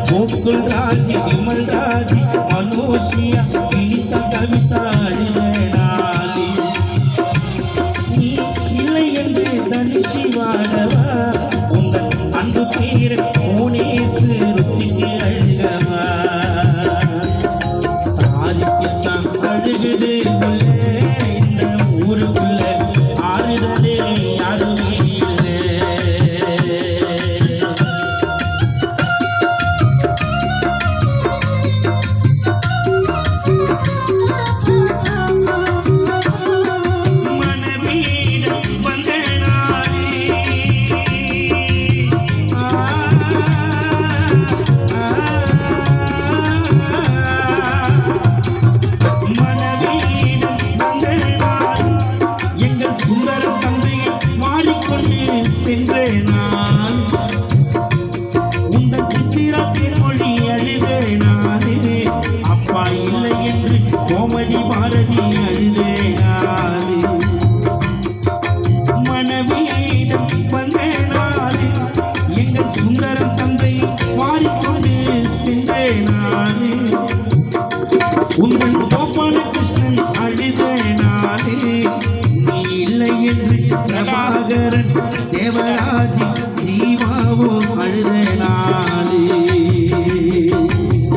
गोकुल राजी विमल राजी मनोशिया विनीता कविता अरिवेणाली நீ இல்லை என்று தனிஷி வாடவா உங்கள் அன்பு பேர் மோனேசு ருத்திக்கு அழுகவா தாலிக்கு தான் அழுகுது இந்த ஊருக்குள்ள ஆறுதலே யாருமே கோமதி பாரதி அழுவேனாது மனவீடம் வந்தேனாது எங்கள் சுந்தரம் தந்தை மாறிக்கொண்டு சென்றேனாது உங்கள் கோபால